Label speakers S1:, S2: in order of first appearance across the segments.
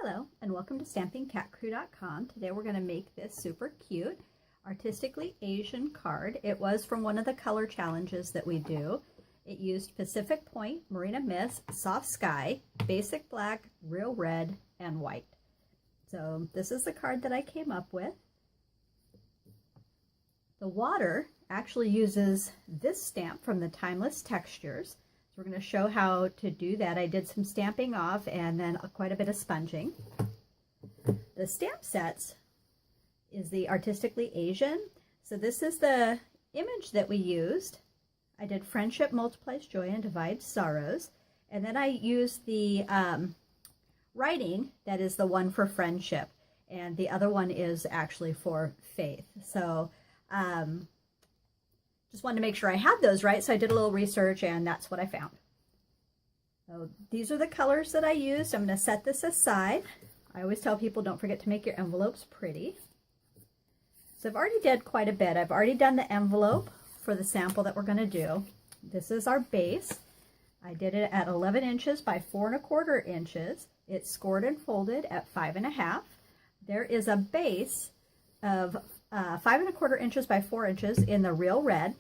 S1: Hello and welcome to StampingCatCrew.com. Today we're going to make this super cute Artistically Asian card. It was from one of the color challenges that we do. It used Pacific Point, Marina Mist, Soft Sky, Basic Black, Real Red, and White. So this is the card that I came up with. The water actually uses this stamp from the Timeless Textures. We're going to show how to do that. I did some stamping off and then quite a bit of sponging. The stamp sets is the Artistically Asian. So this is the image that we used. I did Friendship Multiplies Joy and Divides Sorrows. And then I used the writing that is the one for friendship. And the other one is actually for faith. So just wanted to make sure I had those right, so I did a little research and that's what I found. So these are the colors that I used. I'm going to set this aside. I always tell people don't forget to make your envelopes pretty. So I've already did quite a bit. I've already done the envelope for the sample that we're going to do. This is our base. I did it at 11 inches by 4¼ inches. It's scored and folded at 5½. There is a base of 5¼ inches by 4 inches in the Real Red,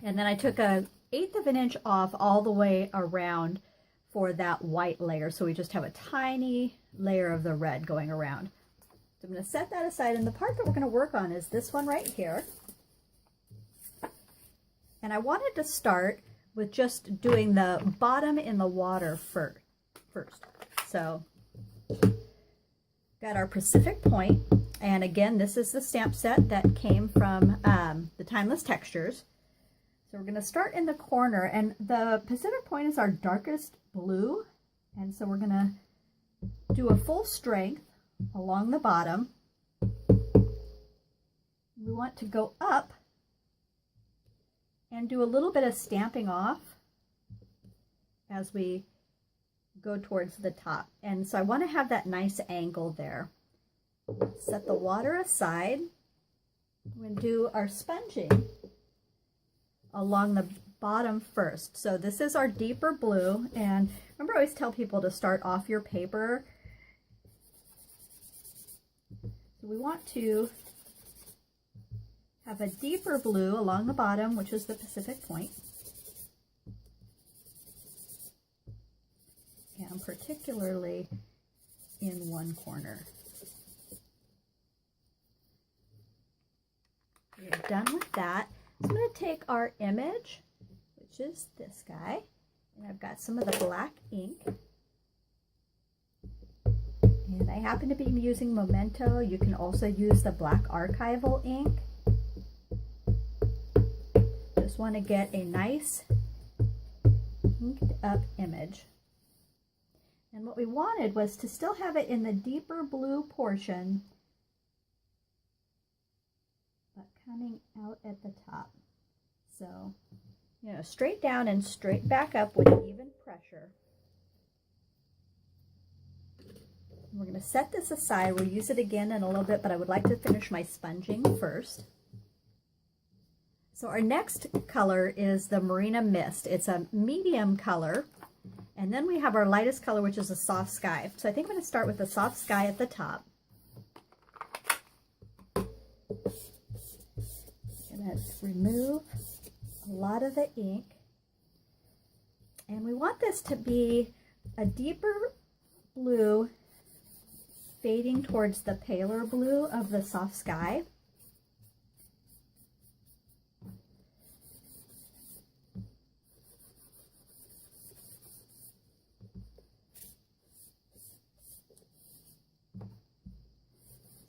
S1: and then I took 1/8 inch off all the way around for that white layer, so we just have a tiny layer of the red going around. So I'm going to set that aside, and the part that we're going to work on is this one right here. And I wanted to start with just doing the bottom in the water first. So got our Pacific Point. And again, this is the stamp set that came from the Timeless Textures. So we're going to start in the corner, and the Pacific Point is our darkest blue. And so we're going to do a full strength along the bottom. We want to go up and do a little bit of stamping off as we go towards the top. And so I want to have that nice angle there. Set the water aside. We're going to do our sponging along the bottom first. So this is our deeper blue, and remember I always tell people to start off your paper. So we want to have a deeper blue along the bottom, which is the Pacific Point. And particularly in one corner. We're done with that. So I'm going to take our image, which is this guy, and I've got some of the black ink. And I happen to be using Memento. You can also use the black archival ink. Just want to get a nice inked up image. And what we wanted was to still have it in the deeper blue portion, but coming out at the top. So, you know, straight down and straight back up with even pressure. We're going to set this aside. We'll use it again in a little bit, but I would like to finish my sponging first. So our next color is the Marina Mist. It's a medium color. And then we have our lightest color, which is a Soft Sky. So I think I'm going to start with the Soft Sky at the top. Let's remove a lot of the ink. And we want this to be a deeper blue fading towards the paler blue of the Soft Sky.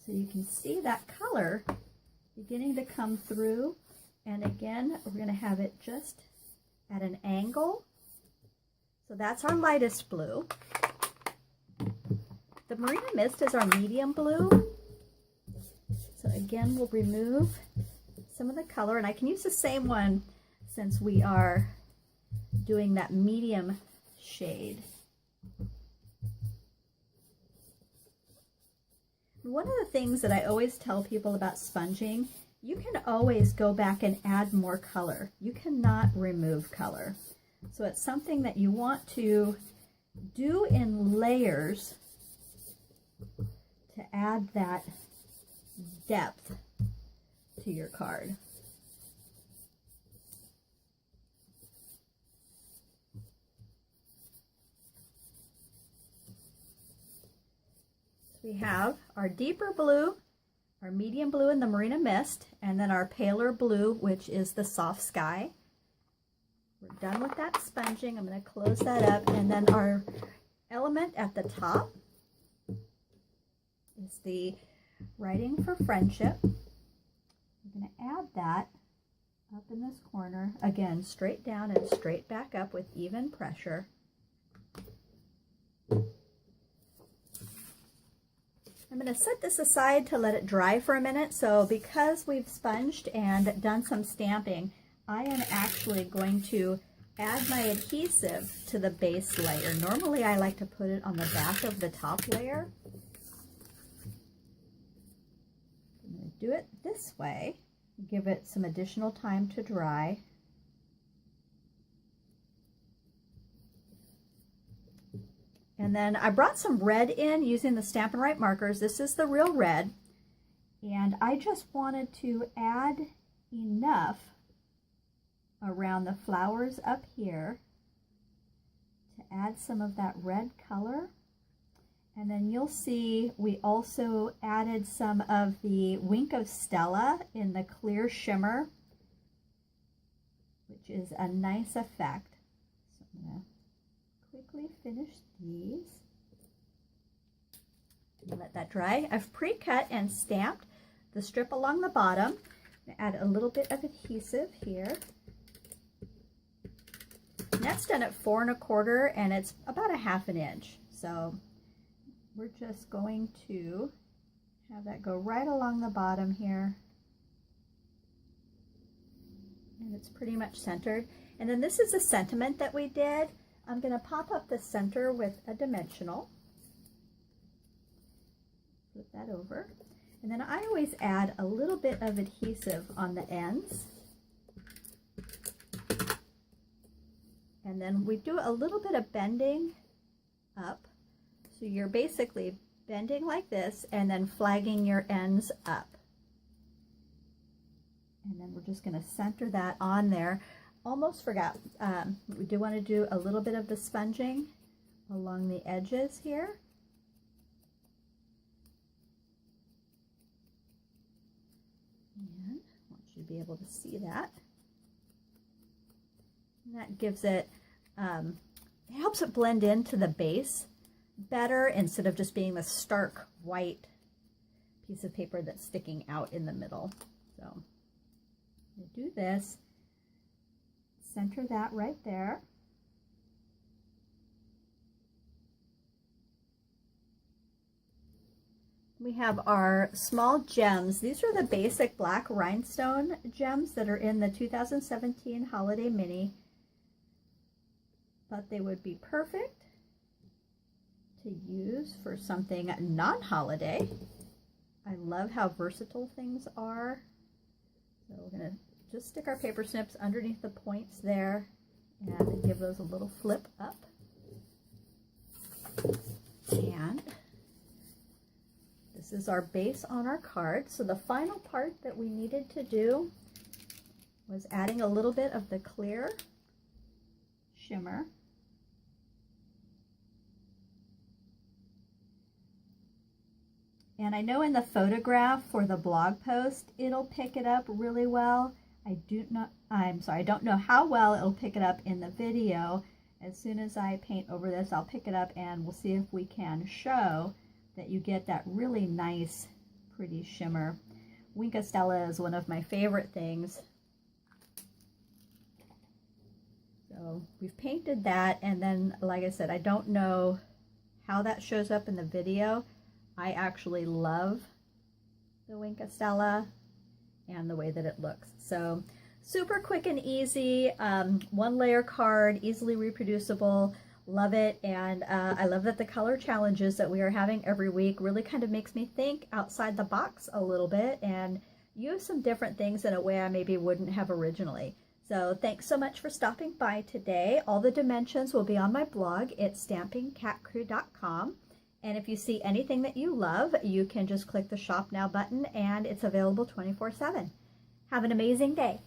S1: So you can see that color beginning to come through, and again we're going to have it just at an angle. So that's our lightest blue. The Marina Mist is our medium blue. So again we'll remove some of the color, and I can use the same one since we are doing that medium shade. One of the things that I always tell people about sponging, you can always go back and add more color. You cannot remove color. So it's something that you want to do in layers add that depth to your card. We have our deeper blue, our medium blue in the Marina Mist, and then our paler blue, which is the Soft Sky. We're done with that sponging. I'm going to close that up, and then our element at the top is the Writing for Friendship. I'm going to add that up in this corner, again straight down and straight back up with even pressure. I'm going to set this aside to let it dry for a minute. So because we've sponged and done some stamping, I am actually going to add my adhesive to the base layer. Normally I like to put it on the back of the top layer. I'm going to do it this way, give it some additional time to dry. And then I brought some red in using the Stampin' Right markers. This is the real red. And I just wanted to add enough around the flowers up here to add some of that red color. And then you'll see we also added some of the Wink of Stella in the clear shimmer, which is a nice effect. So I'm going to quickly finish these. Let that dry. I've pre-cut and stamped the strip along the bottom. Add a little bit of adhesive here. And that's done at 4 1/4, and it's about a 1/2 inch. So we're just going to have that go right along the bottom here. And it's pretty much centered. And then this is a sentiment that we did. I'm going to pop up the center with a dimensional. Flip that over. And then I always add a little bit of adhesive on the ends. And then we do a little bit of bending up. So you're basically bending like this and then flagging your ends up. And then we're just going to center that on there. Almost forgot, we do want to do a little bit of the sponging along the edges here. And I want you to be able to see that. And that gives it, it helps it blend into the base better instead of just being the stark white piece of paper that's sticking out in the middle. So I'm going to do this. Center that right there. We have our small gems. These are the basic black rhinestone gems that are in the 2017 Holiday Mini. But they would be perfect to use for something non-holiday. I love how versatile things are. So we're going to just stick our paper snips underneath the points there and give those a little flip up. And this is our base on our card. So the final part that we needed to do was adding a little bit of the clear shimmer. And I know in the photograph for the blog post, it'll pick it up really well. I don't know how well it'll pick it up in the video. As soon as I paint over this, I'll pick it up and we'll see if we can show that you get that really nice, pretty shimmer. Wink of Stella is one of my favorite things. So we've painted that, and then, like I said, I don't know how that shows up in the video. I actually love the Wink of Stella and the way that it looks. So super quick and easy, one layer card, easily reproducible. Love it. And I love that the color challenges that we are having every week really kind of makes me think outside the box a little bit and use some different things in a way I maybe wouldn't have originally. So thanks so much for stopping by today. All the dimensions will be on my blog. It's stampingcatcrew.com. And if you see anything that you love, you can just click the Shop Now button and it's available 24/7. Have an amazing day.